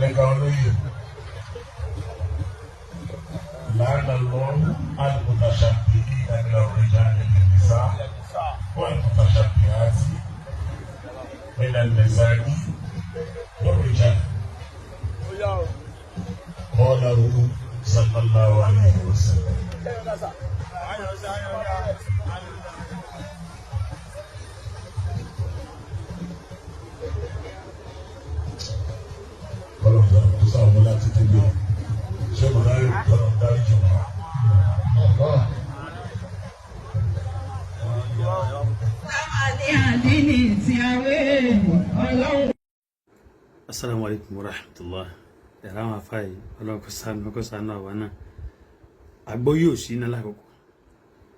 Lega olóyè. لعن الله المتشبهين من الرجال بالنساء والمتشبهات من النساء والرجال. قاله صلى الله عليه وسلم. Assalamu alaikum warahmatullah. Yàrá àwọn afáyí ọlọ́run kó ṣàánú àwa náà. Àgbọ́ yóò sí iná lákòókò.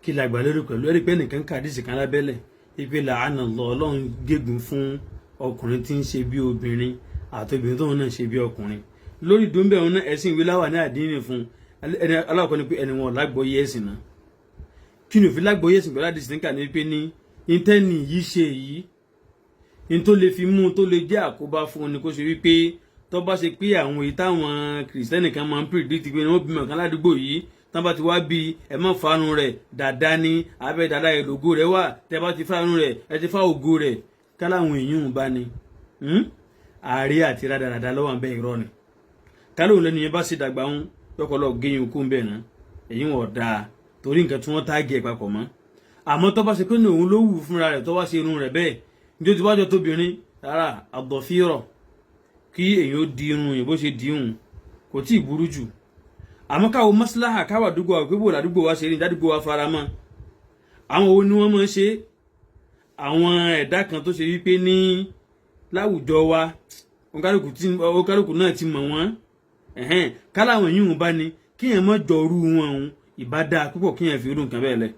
Kí la gbà lórí pẹ̀lú ẹ̀rí pé nìkan kàdísì kan lábẹ́lẹ̀. Ipe làánà lọ ọlọ́run gégùn fún ọkùnrin tí ń ṣe bí obìnrin àti obìnrin tóun náà ṣe bí ọkùnrin. Lórí dùnbẹ̀ òun náà ẹ̀sìn ìwé láwà ní àdínì fún aláwọ̀kọ́ ni pé ẹni wọn lágbọ́yé ẹ̀sìn náà. Kí ni òfin lágbọ́yé ẹ̀sìn pẹ̀lú àdísì níkà ní pé ní ìtẹ́ni yìí ṣe yìí. In tó lè fi mú tó lè jẹ́ àkóbá fún un ni kó ṣe wípé tó bá ṣe pé àwọn èyí táwọn kìrìsìtẹ́nì kan máa ń predict pé wọ́n bímọ kan ládùúgbò yìí tán bá ti wá bí ẹ má fanu rẹ̀ dáadáa ní abẹ́ dáadáa ẹ̀ lògo rẹ̀ wà tẹ́ bá ti fanu rẹ̀ ẹ ti fa ògo rẹ̀ káláwọn èèyàn bá ní ààrẹ àti rádaràdà lọ́wọ́ àbẹ́ irọ́ ni kálóhùn lẹ́nu yẹn bá ṣe dàgbà ń yọkọ̀lọ́ géyìn okú ń bẹ̀ náà èyí wọ̀n dáa torí nǹkan tí wọ́n táàgì ẹ̀ papọ̀ mọ́ àmọ́ tó bá ṣe pé ní òun ló wù fúnra rẹ̀ tó wá ṣe irun rẹ̀ bẹ́ẹ̀ ní ojú wájọ tóbìnrin rárá àdọ̀fírọ̀ kí èyàn ó di irun yìí bó ṣe di irun kò tí ì burú jù àmọ́ káwọ mọ́síláhà káwà àdúgbò wa pépò ládùúgbò wa ṣe rí ìdádùgbò wa fara mọ́ àwọn owó ni wọ́n máa ń ṣe àwọn ẹ̀dá kan tó ṣe wípé ní láwùjọ wa oníkálùkù náà ti mọ̀ wọ́n káláwọn èyí bá ní kíyàn mọ́ jọrú wọn òun ìbádá púpọ̀ kíyàn fi irú nǹkan bẹ́ẹ̀ lẹ̀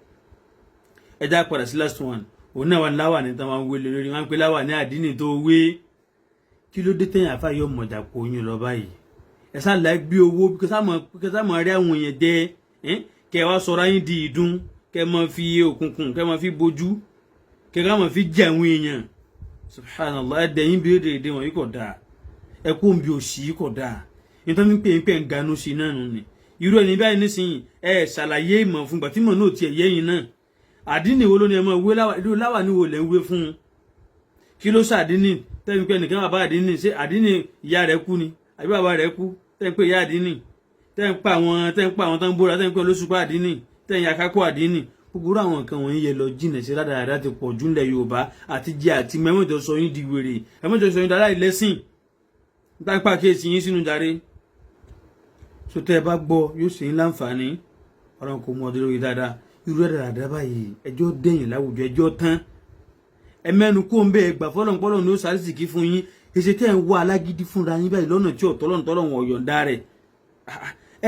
ẹjá padà sí last one òun náà wà láwà ní táwọn wé lórí wọn pé láwà ní àdínì tó wé kí ló dé tẹ̀yìn àfáyọ mọ̀jà kó yín lọ báyìí ẹ sá láì gbé owó kẹsà mọ̀ rí àwọn èèyàn jẹ kẹ wá sọra yín di ìdún kẹ mọ̀ fi òkùnkùn kẹ mọ̀ fi bojú kẹ ká mọ̀ fi jẹ àwọn èèyàn subhanallah ẹdẹ yín bí èdè wọn yìí kò dáa ẹ kó ń bi òṣì yìí kò dáa nítorí pé ń ganú sí náà nù ni irú ẹni báyìí nísìnyí ẹ ṣàlàyé ìmọ̀ fún gbàtímọ̀ náà tiẹ̀ yẹ́yìn náà àdínì wo ló ní ẹmọ ìwé láwà ní wo lẹ́ ń wé fún un kí ló ṣàdínì tẹ́mi pé nìkan bàbá àdínì ṣé àdínì ìyá rẹ̀ kú ni àbí bàbá rẹ̀ kú tẹ́mi pé ìyá àdínì tẹ́mi pa àwọn tán bóra tẹ́mi pé olóṣùpá àdínì tẹ́mi akákó àdínì gbogbo àwọn nǹkan wọ̀nyí yẹ lọ jìnà sí rádaràdá ti pọ̀ jù nílẹ̀ Yorùbá àti jẹ́ àti mẹ́mọ́jọ sọ yín di wèrè ẹ̀mọ́jọ sọ yín dára ìlẹ́sìn dápá kéèsì yín sínú jàre sọtẹ́ ẹ bá gbọ́ yóò ṣe yín láǹfààní ọ̀rọ̀ kò mú ọdún lórí dáadáa irú ẹ̀dàdà báyìí ẹjọ́ dẹ̀yìn láwùjọ ẹjọ́ tán ẹmẹ́nu kó ń bẹ́ ẹgbà fọlọ́npọ́lọ́ ní ó sàrísìkí fún yín èsì tẹ́ ẹ̀ ń wá alágídí fúnra yín báyìí lọ́nà tí ọ̀tọ́lọ́ntọ́lọ́wọ̀n ọ̀yọ̀ǹda rẹ̀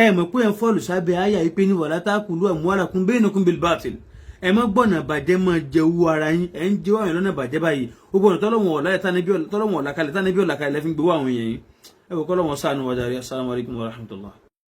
ẹ mọ̀ pé ẹ ń fọ́ọ̀lù sábẹ́ àyà yìí pé ní wàlá tákùlù amwalakum bainakum bil batil ẹ mọ́ gbọ́nà bàjẹ́ mọ́ jẹ owó ara yín ẹ ń jẹ́ ọ̀yàn lọ́nà bàjẹ́ báyìí ó gbọ́nà tọ́lọ́wọ̀n ọ̀làkalẹ̀ tánibí ọ̀làkalẹ̀ lẹ́fí gbowó àwọn èèyàn yìí ẹ kọ́ lọ́wọ́n sáà ní wàjà rí assalamu alaikum warahmatullah.